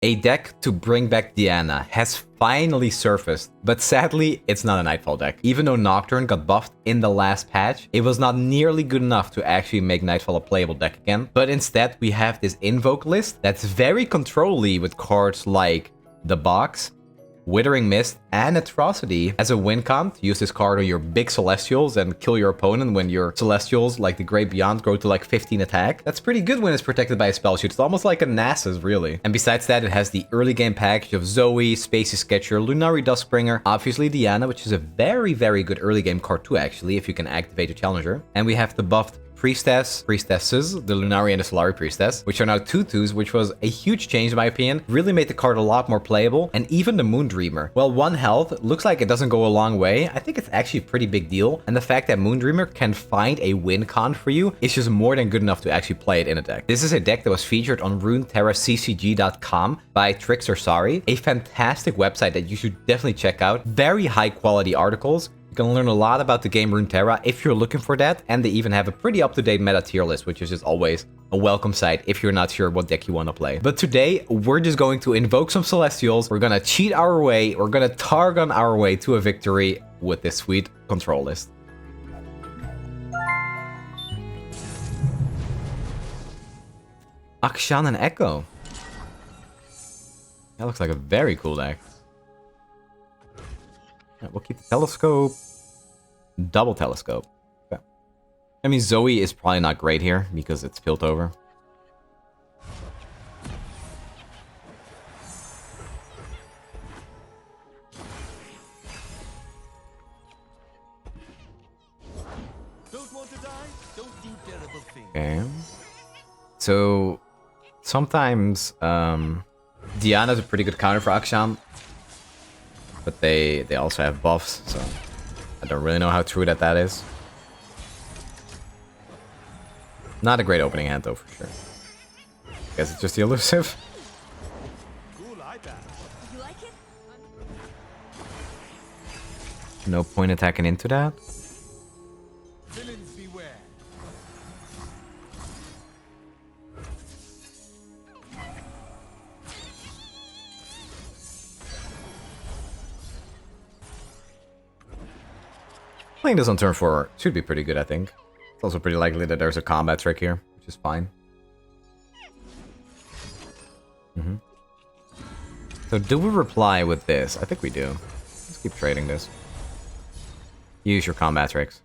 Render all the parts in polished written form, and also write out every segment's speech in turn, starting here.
A deck to bring back Diana has finally surfaced, but sadly, it's not a Nightfall deck. Even though Nocturne got buffed in the last patch, it was not nearly good enough to actually make Nightfall a playable deck again. But instead, we have this Invoke list that's very control-y with cards like the Box, Withering Mist, and Atrocity. As a win con, use this card on your big Celestials and kill your opponent when your Celestials, like the Great Beyond, grow to like 15 attack. That's pretty good when it's protected by a spell shoot. It's almost like a Nasus, really. And besides that, it has the early game package of Zoe, Spacey Sketcher, Lunari Duskbringer, obviously Diana, which is a very, very good early game card too, actually, if you can activate a challenger. And we have the buffed Priestesses, the Lunari and the Solari Priestess, which are now 2/2s, which was a huge change in my opinion. Really made the card a lot more playable. And even the Moondreamer. Well, 1 health looks like it doesn't go a long way. I think it's actually a pretty big deal. And the fact that Moondreamer can find a win con for you is just more than good enough to actually play it in a deck. This is a deck that was featured on RuneterraCCG.com by Trixorsari, a fantastic website that you should definitely check out. Very high quality articles. You can learn a lot about the game Runeterra if you're looking for that, and they even have a pretty up-to-date meta tier list, which is just always a welcome sight if you're not sure what deck you want to play. But today, we're just going to invoke some Celestials, we're gonna cheat our way, we're gonna Targon our way to a victory with this sweet control list. Akshan and Ekko. That looks like a very cool deck. Yeah, we'll keep the telescope. Double telescope. Okay. I mean, Zoe is probably not great here because it's built over. Don't want to die? Don't do terrible things. Okay. So sometimes Diana's a pretty good counter for Akshan. But they also have buffs, so I don't really know how true that is. Not a great opening hand though, for sure. Guess it's just the elusive. Cool, I bet. You like it? No point attacking into that. Villains beware. Playing this on turn 4 should be pretty good, I think. It's also pretty likely that there's a combat trick here, which is fine. So do we reply with this? I think we do. Let's keep trading this. Use your combat tricks.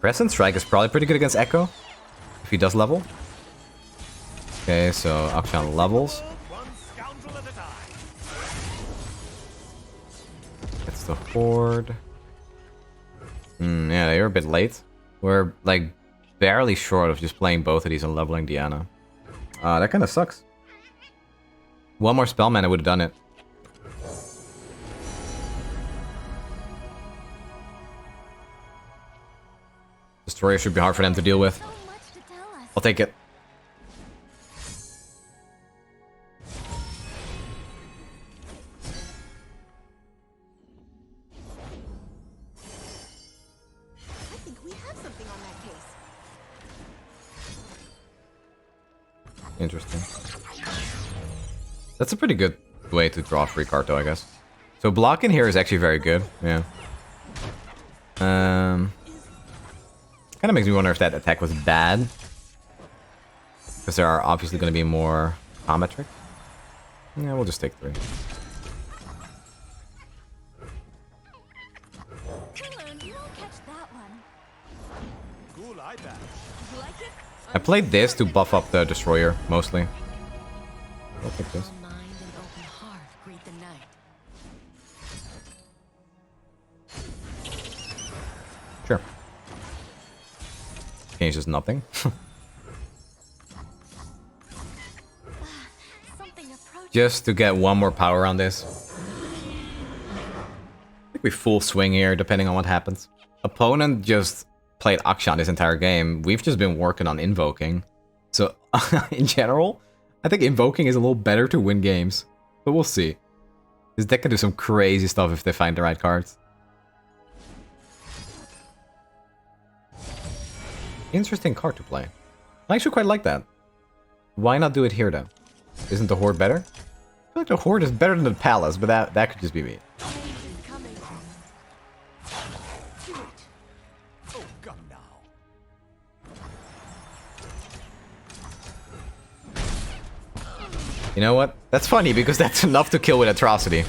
Present Strike is probably pretty good against Ekko, if he does level. Okay, so Akshan levels. One scoundrel at a time. It's the Horde. Yeah, they're a bit late. We're like barely short of just playing both of these and leveling Diana. That kind of sucks. One more spell mana would have done it. Destroyer should be hard for them to deal with. So much to tell us. I'll take it. I think we have something on that case. Interesting. That's a pretty good way to draw a free card though, I guess. So blocking here is actually very good, yeah. Kind of makes me wonder if that attack was bad. Because there are obviously going to be more combat tricks. Yeah, we'll just take 3. You don't catch that one. Cool, I bet. You like it? I played this to buff up the Destroyer, mostly. I'll take this. Mind and open heart greet the night. Sure. Changes nothing. Something approaching. Just to get one more power on this. I think we full swing here, depending on what happens. Opponent just played Akshan this entire game. We've just been working on invoking. So, in general, I think invoking is a little better to win games. But we'll see. This deck can do some crazy stuff if they find the right cards. Interesting card to play. I actually quite like that. Why not do it here, though? Isn't the Horde better? I feel like the Horde is better than the Palace, but that could just be me. Oh, come now. You know what? That's funny, because that's enough to kill with Atrocity.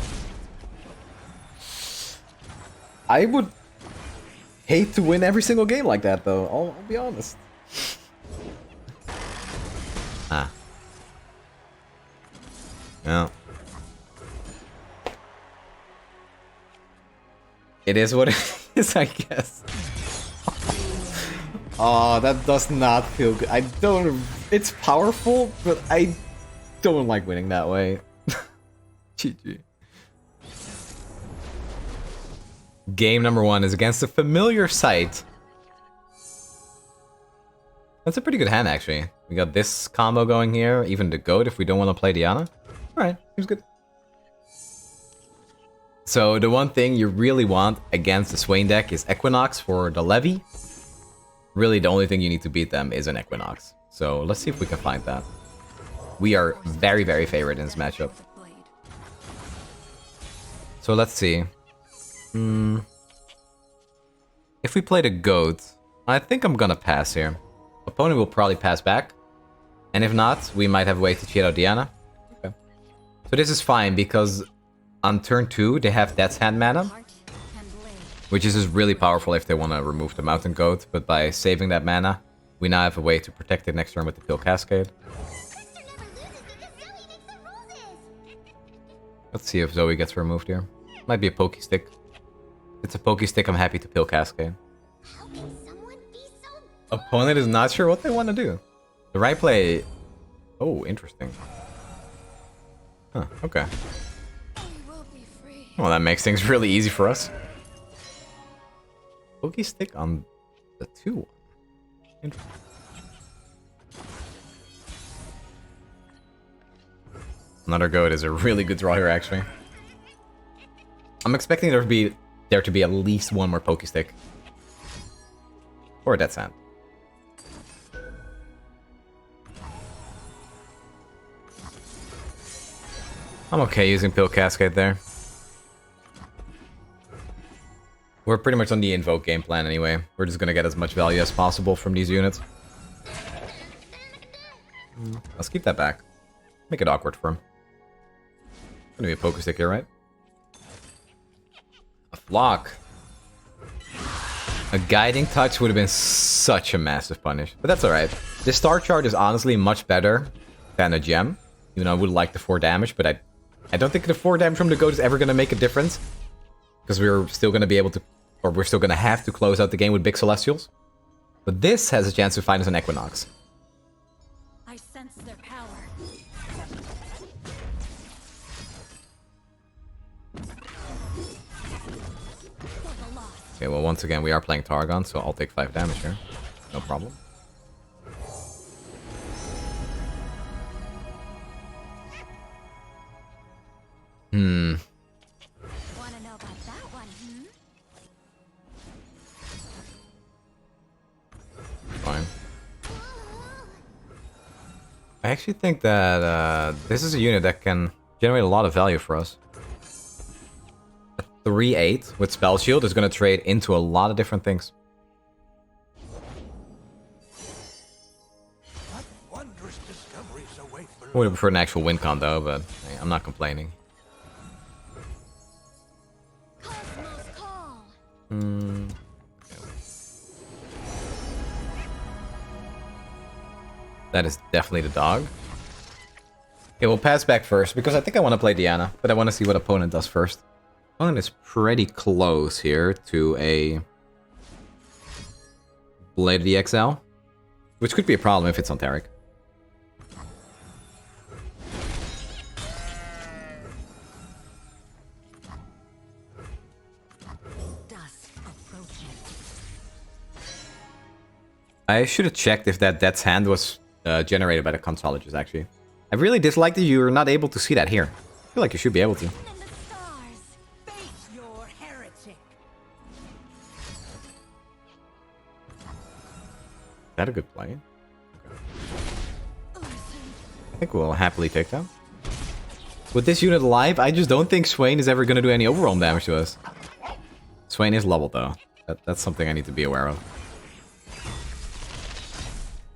I would hate to win every single game like that, though. I'll be honest. Ah. No. It is what it is, I guess. Oh, that does not feel good. I don't... It's powerful, but I don't like winning that way. GG. Game number 1 is against a familiar sight. That's a pretty good hand, actually. We got this combo going here, even the goat if we don't want to play Diana. Alright, seems good. So the one thing you really want against the Swain deck is Equinox for the Levy. Really, the only thing you need to beat them is an Equinox. So let's see if we can find that. We are very, very favored in this matchup. So let's see. If we play the goat, I think I'm gonna pass here. Opponent will probably pass back. And if not, we might have a way to cheat out Diana. Okay. So this is fine because on turn 2 they have Death's Hand mana, which is just really powerful if they want to remove the Mountain Goat, but by saving that mana, we now have a way to protect it next turn with the Pill Cascade. Let's see if Zoe gets removed here. Might be a Pokey Stick. If it's a Pokey Stick, I'm happy to Pill Cascade. Opponent is not sure what they want to do. The right play... Oh, interesting. Huh, okay. Well, that makes things really easy for us. Pokey Stick on the 2-1. Interesting. Another goat is a really good draw here, actually. I'm expecting there to be at least one more Pokey Stick. Or a Death's Hand. I'm okay using Pill Cascade there. We're pretty much on the Invoke game plan anyway. We're just gonna get as much value as possible from these units. Let's keep that back. Make it awkward for him. Gonna be a Pokey Stick here, right? A Flock. A Guiding Touch would have been such a massive punish. But that's alright. This star chart is honestly much better than a gem. Even though I would like the 4 damage, but I don't think the 4 damage from the goat is ever gonna make a difference. Because we're still gonna be able to, or we're still gonna have to close out the game with big Celestials. But this has a chance to find us an Equinox. I sense their power. Okay, well, once again, we are playing Targon, so I'll take 5 damage here. No problem. Wanna know about that one, Fine. I actually think that this is a unit that can generate a lot of value for us. 3-8 with Spell Shield is going to trade into a lot of different things. I would have preferred an actual win con though, but hey, I'm not complaining. That is definitely the dog. Okay, we'll pass back first because I think I want to play Diana, but I want to see what opponent does first. Opponent is pretty close here to a Blade of the XL, which could be a problem if it's on Tarek. I should have checked if that Death's Hand was generated by the Consologist, actually. I really dislike that you're not able to see that here. I feel like you should be able to. that a good play? I think we'll happily take that. With this unit alive, I just don't think Swain is ever going to do any overwhelm damage to us. Swain is leveled though. That's something I need to be aware of.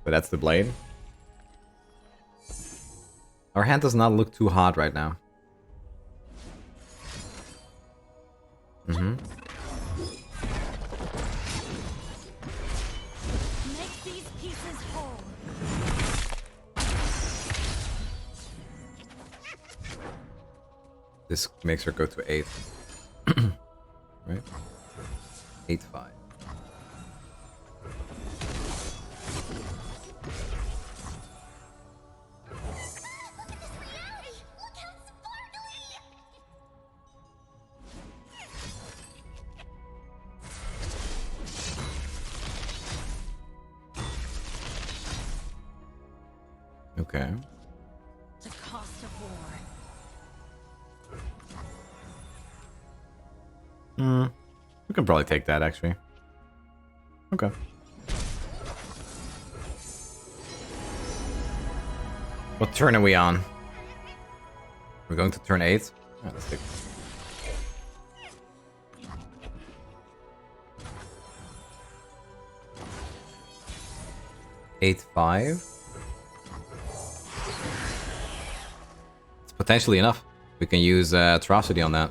But that's the blade. Our hand does not look too hot right now. Mm-hmm. Make these pieces whole. This makes her go to 8. Right? 8-5. Okay. The cost of war. We can probably take that, actually. Okay. What turn are we on? We're going to turn 8? Yeah, let's take 8-5. It's potentially enough. We can use Atrocity on that.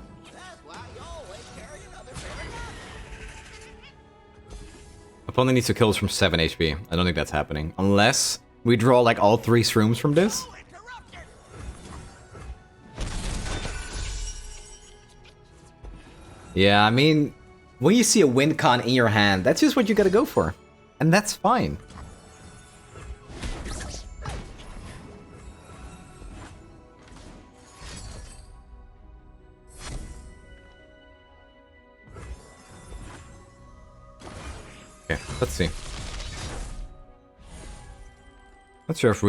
Opponent needs to kill us from 7 HP. I don't think that's happening. Unless we draw like all 3 shrooms from this. Yeah, I mean, when you see a win con in your hand, that's just what you gotta go for. And that's fine. Okay, let's see. Not sure if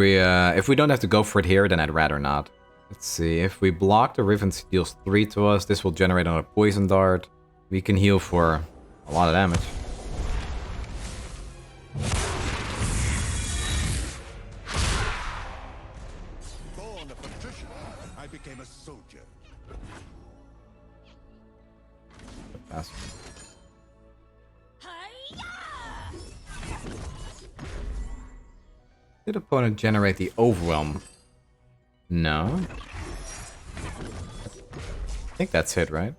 we don't have to go for it here, then I'd rather not. Let's see, if we block, the Riven deals 3 to us. This will generate another poison dart. We can heal for a lot of damage. Born a patrician, I became a soldier. Pass. Did opponent generate the overwhelm? No. I think that's it, right?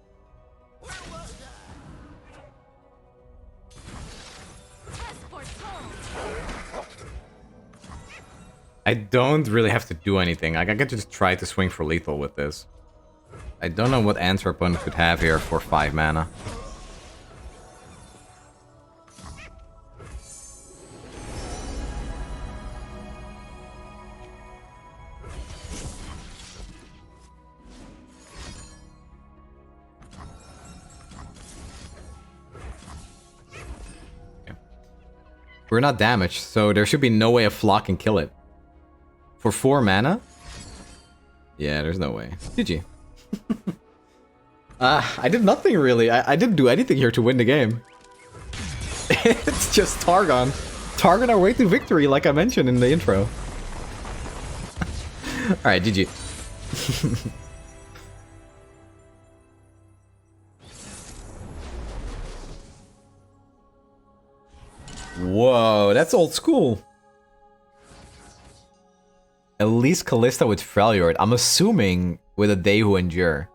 I don't really have to do anything. Like, I could just try to swing for lethal with this. I don't know what answer opponent could have here for 5 mana. We're not damaged, so there should be no way a flock can kill it. For 4 mana? Yeah, there's no way. GG. I did nothing really. I didn't do anything here to win the game. It's just Targon. Targon our way to victory, like I mentioned in the intro. Alright, GG. Whoa, that's old school. Elise Kalista with Freljord. I'm assuming with a They Who Endure.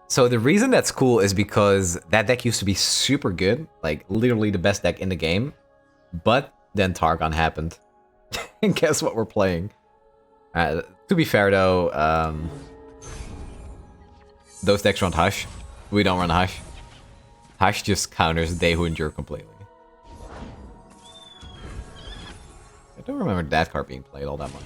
So the reason that's cool is because that deck used to be super good. Like, literally the best deck in the game. But then Targon happened. And guess what we're playing? To be fair though, those decks run Hush. We don't run Hush. Hush just counters They Who Endure completely. I don't remember that card being played all that much.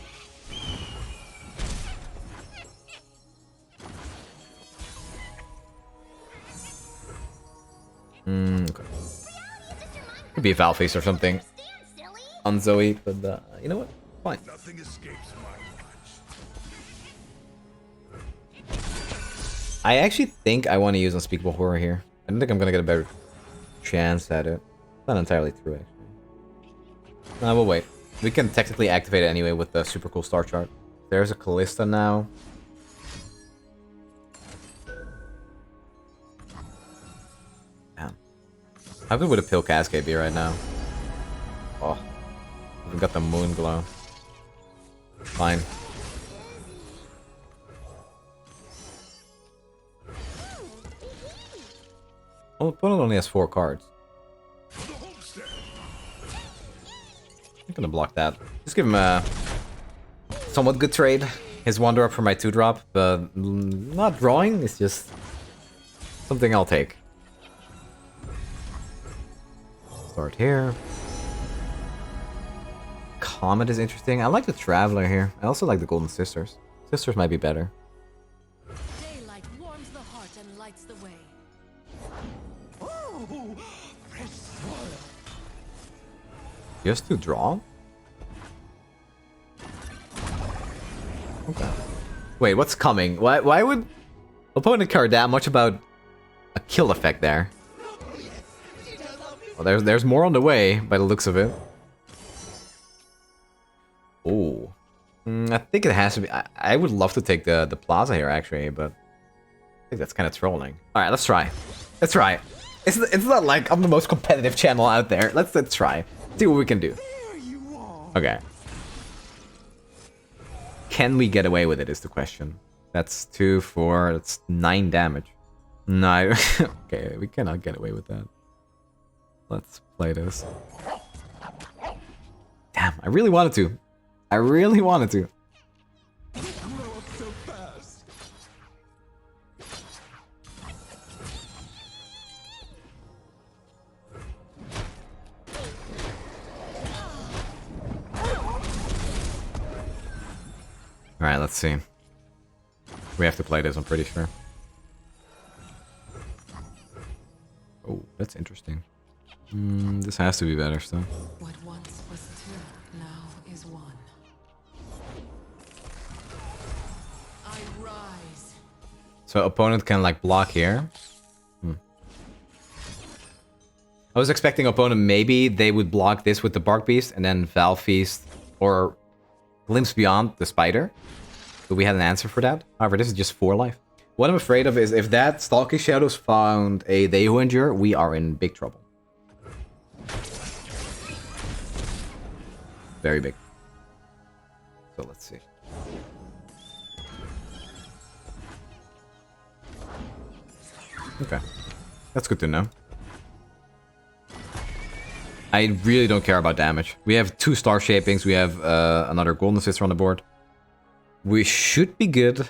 Okay. Could be a Val Face or something on Zoe, but you know what? Fine. Nothing escapes my watch. I actually think I want to use Unspeakable Horror here. I don't think I'm gonna get a better chance at it. Not entirely true, actually. We'll wait. We can technically activate it anyway with the super cool star chart. There's a Kalista now. Damn. How good would a Pill Cascade be right now? Oh. We've got the moon glow. Fine. Well, opponent only has 4 cards. I'm gonna block that. Just give him a somewhat good trade. His 1-drop for my 2-drop, but not drawing. It's just something I'll take. Start here. Comet is interesting. I like the Traveler here. I also like the Golden Sisters. Sisters might be better. Daylight warms the heart and lights the way. Just to draw? Okay. Wait, what's coming? Why would opponent care that much about a kill effect there? Well, there's more on the way by the looks of it. Oh. I think it has to be. I would love to take the plaza here actually, but I think that's kind of trolling. All right, let's try. Let's try. It's not like I'm the most competitive channel out there. Let's try. See what we can do. Okay. Can we get away with it is the question. That's 2, 4, that's 9 damage. No. Okay, we cannot get away with that. Let's play this. Damn, I really wanted to. I really wanted to. Alright, let's see. We have to play this, I'm pretty sure. Oh, that's interesting. This has to be better still. What once was 2, now is 1. I rise. So opponent can like block here. I was expecting opponent maybe they would block this with the Bark Beast and then Valve Feast or Glimpse Beyond the Spider. But we had an answer for that. However, this is just 4 life. What I'm afraid of is if that Stalking Shadows found a They Who Endure, we are in big trouble. Very big. So let's see. Okay. That's good to know. I really don't care about damage. We have 2 Star Shapings. We have another Golden Sister on the board. We should be good.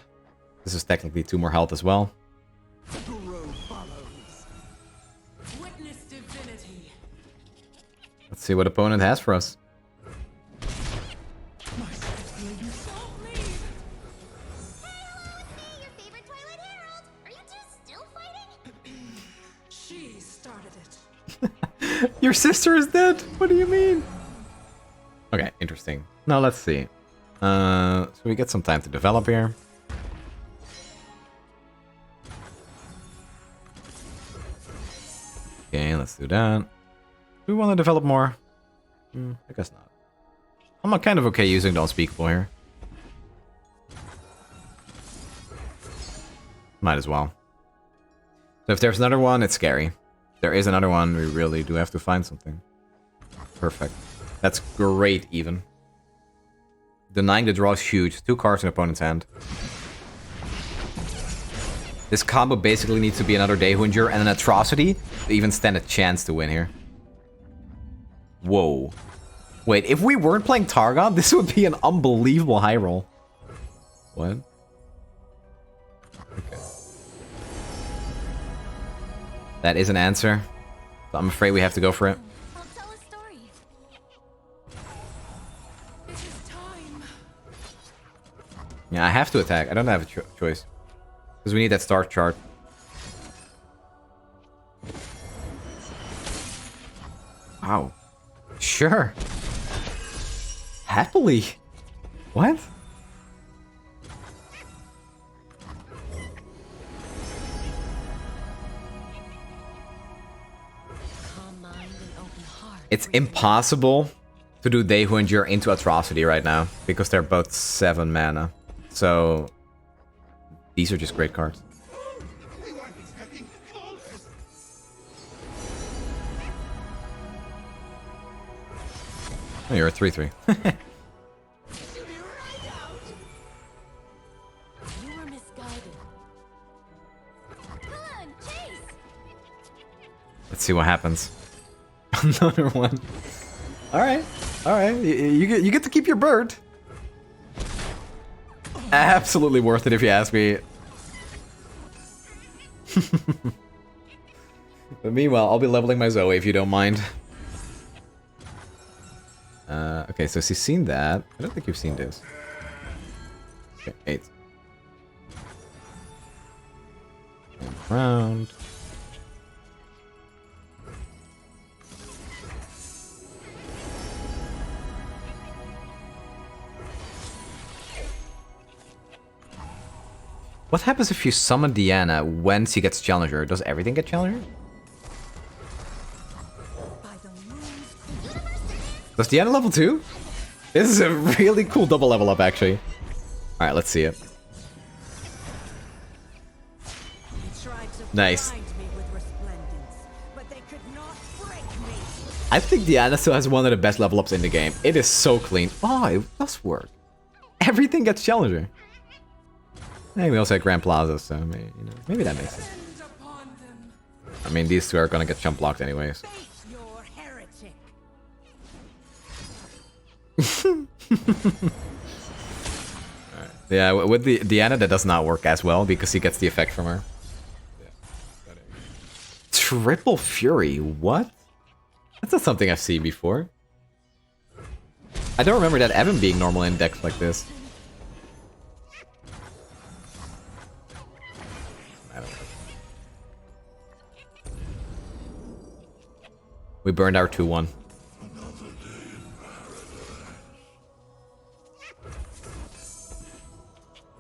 This is technically 2 more health as well. Witness divinity. Let's see what opponent has for us. She started it. Your sister is dead? What do you mean? Okay, interesting. Now let's see. So we get some time to develop here. Okay, let's do that. Do we want to develop more? I guess not. I'm kind of okay using the Unspeakable here. Might as well. So if there's another one, it's scary. If there is another one, we really do have to find something. Perfect. That's great, even. Denying the draw is huge. 2 cards in opponent's hand. This combo basically needs to be another Day Who Endure and an Atrocity to even stand a chance to win here. Whoa. Wait, if we weren't playing Targon, this would be an unbelievable high roll. What? Okay. That is an answer. So I'm afraid we have to go for it. I'll tell a story. It is time. Yeah, I have to attack. I don't have a choice. Because we need that star chart. Wow. Sure. Happily. What? Calm mind and open heart. It's impossible to do They Who Endure into Atrocity right now, because they're both 7 mana. So these are just great cards. Oh, you're a 3/3. You were misguided. Come on, chase! Let's see what happens. Another one. All right, all right. You get to keep your bird. Absolutely worth it if you ask me. But meanwhile, I'll be leveling my Zoe if you don't mind. Okay, so she's seen that. I don't think you've seen this. Okay, 8. Round. What happens if you summon Diana when she gets Challenger? Does everything get Challenger? Does Diana level 2? This is a really cool double level up, actually. Alright, let's see it. Nice. I think Diana still has one of the best level ups in the game. It is so clean. Oh, it does work. Everything gets Challenger. Hey, we also had Grand Plaza, so maybe, you know, maybe that makes sense. I mean, these two are gonna get jump blocked anyways. Right. Yeah, with the Diana that does not work as well because he gets the effect from her. Yeah. Triple Fury, what? That's not something I've seen before. I don't remember that Evan being normal in decks like this. I don't know. We burned our 2-1.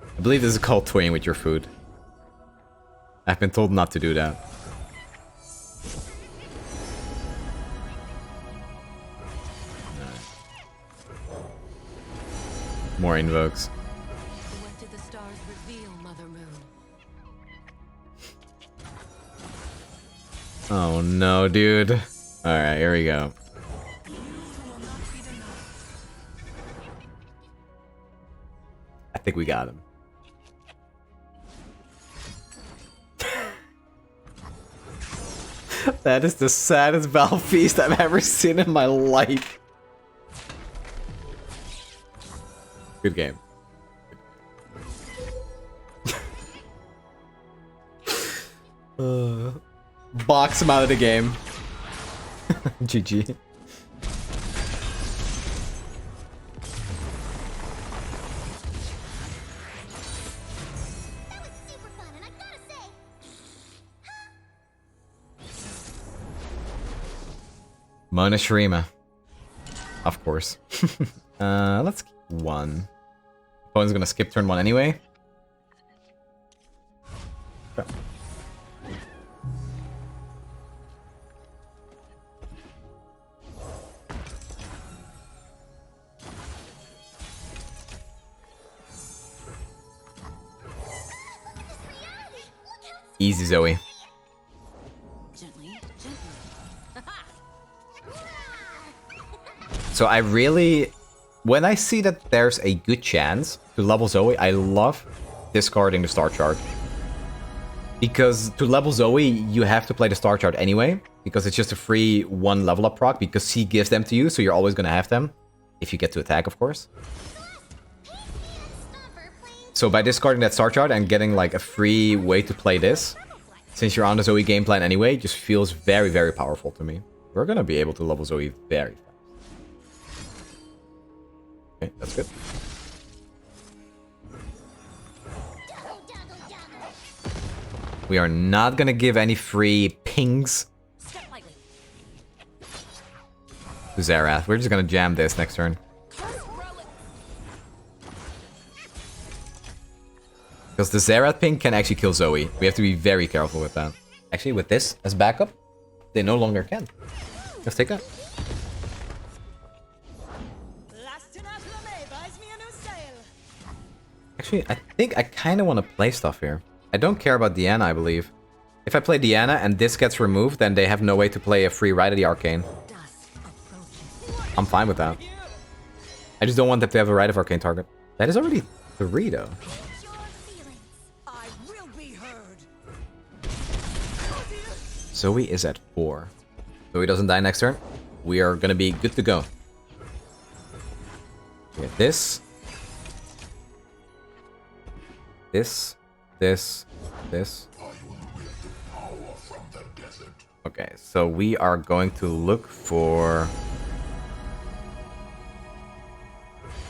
I believe this is called toying with your food. I've been told not to do that. More invokes. What did the stars reveal, Mother Moon? Oh no, dude. Alright, here we go. I think we got him. That is the saddest battle feast I've ever seen in my life. Good game. Box him out of the game. GG. Mona Shurima. Of course. Let's keep 1. Opponent's gonna skip turn 1 anyway. Okay. Easy, Zoe. So I really, when I see that there's a good chance to level Zoe, I love discarding the star chart. Because to level Zoe, you have to play the star chart anyway, because it's just a free 1 level up proc, because he gives them to you, so you're always going to have them. If you get to attack, of course. So by discarding that star chart and getting like a free way to play this, since you're on the Zoe game plan anyway, just feels very, very powerful to me. We're going to be able to level Zoe very fast. Okay, that's good. We are not gonna give any free pings to Xerath. We're just gonna jam this next turn. Because the Xerath ping can actually kill Zoe. We have to be very careful with that. Actually, with this as backup, they no longer can. Let's take that. Actually, I think I kind of want to play stuff here. I don't care about Diana, I believe. If I play Diana and this gets removed, then they have no way to play a free Rite of the Arcane. I'm fine with that. I just don't want them to have a Rite of Arcane target. That is already 3, though. I will be heard. Zoe is at 4. Zoe doesn't die next turn. We are gonna be good to go. We have this. This. Okay, so we are going to look for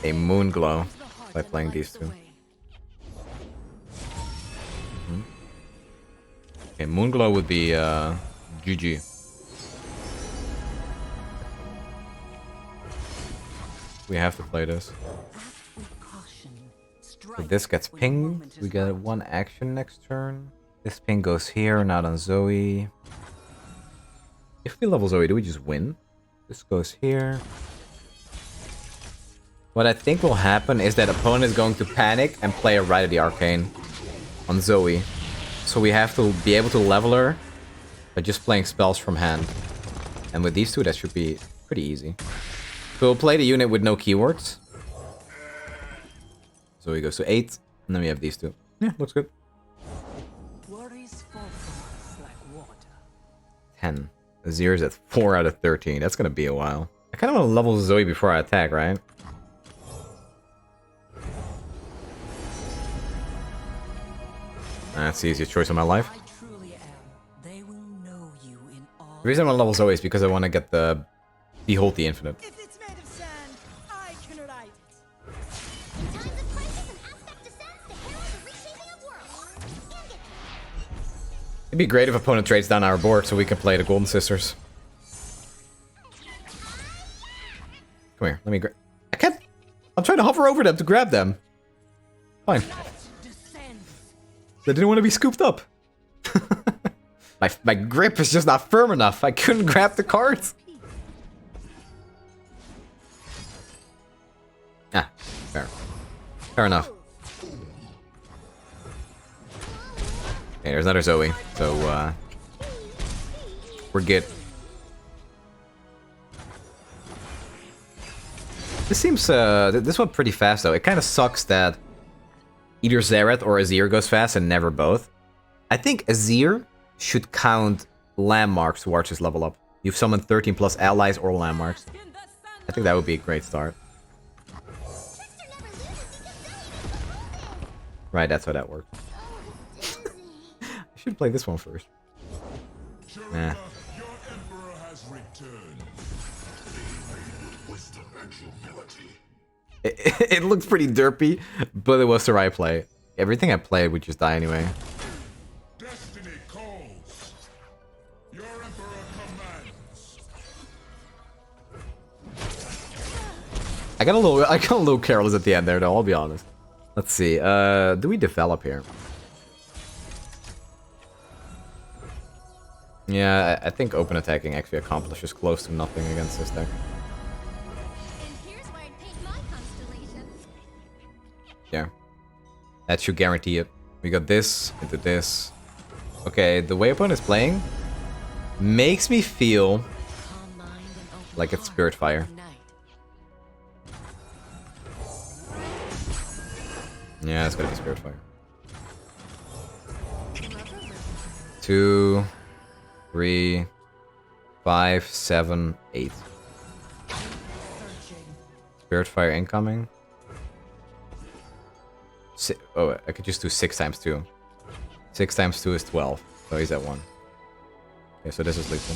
a moon glow by playing these two. Okay, moon glow would be GG. We have to play this. So this gets pinged. We get 1 action next turn. This ping goes here, not on Zoe. If we level Zoe, do we just win? This goes here. What I think will happen is that opponent is going to panic and play a Rite of the Arcane on Zoe. So we have to be able to level her by just playing spells from hand. And with these two, that should be pretty easy. So we'll play the unit with no keywords. Zoe goes to 8, and then we have these two. Yeah, looks good. 10. Azir's at 4 out of 13. That's gonna be a while. I kind of want to level Zoe before I attack, right? That's the easiest choice of my life. The reason I want to level Zoe is because I want to get the Behold the Infinite. If it's made of sand, I can write it. In times of crisis, an aspect descends to herald the reshaping of worlds. It'd be great if opponent trades down our board so we can play the Golden Sisters. Come here, let me grab. I can't. I'm trying to hover over them to grab them. Fine. They didn't want to be scooped up. my grip is just not firm enough. I couldn't grab the cards. Ah, fair. Fair enough. Okay, there's another Zoe. So, we're good. This seems, this went pretty fast, though. It kind of sucks that either Xerath or Azir goes fast and never both. I think Azir should count landmarks towards his level up. You've summoned 13 plus allies or landmarks. I think that would be a great start. Right, that's how that works. I should play this one first. Nah. It looks pretty derpy, but it was the right play. Everything I played would just die anyway. Destiny calls. Your emperor commands. I got a little careless at the end there, though. I'll be honest. Let's see. Do we develop here? Yeah, I think open attacking actually accomplishes close to nothing against this deck. Yeah. That should guarantee it. We got this into this. Okay, the way opponent is playing makes me feel like it's Spirit Fire. Yeah, it's gonna be Spirit Fire. 2, 3, 5, 7, 8. Spirit Fire incoming. Oh, I could just do 6 times 2. 6 times 2 is 12. So he's at 1. Okay, so this is lethal.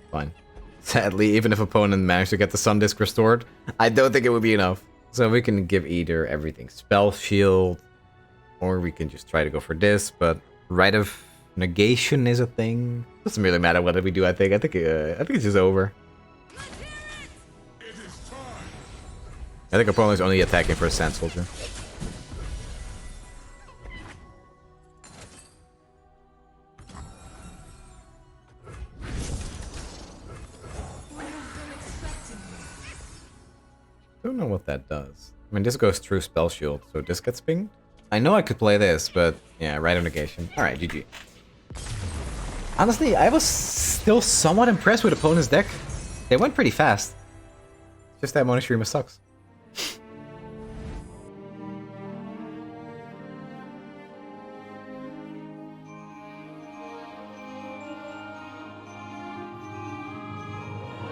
Fine. Sadly, even if opponent managed to get the Sun Disc restored, I don't think it would be enough. So we can give either everything Spell Shield, or we can just try to go for this, but Rite of Negation is a thing. Doesn't really matter what we do, I think. I think it's just over. I think opponent is only attacking for a Sand Soldier. don't know what that does. I mean, this goes through spell shield, so this gets pinged. I know I could play this, but yeah, Rite Negation. Alright, GG. Honestly, I was still somewhat impressed with opponent's deck. They went pretty fast. Just that Shurima sucks.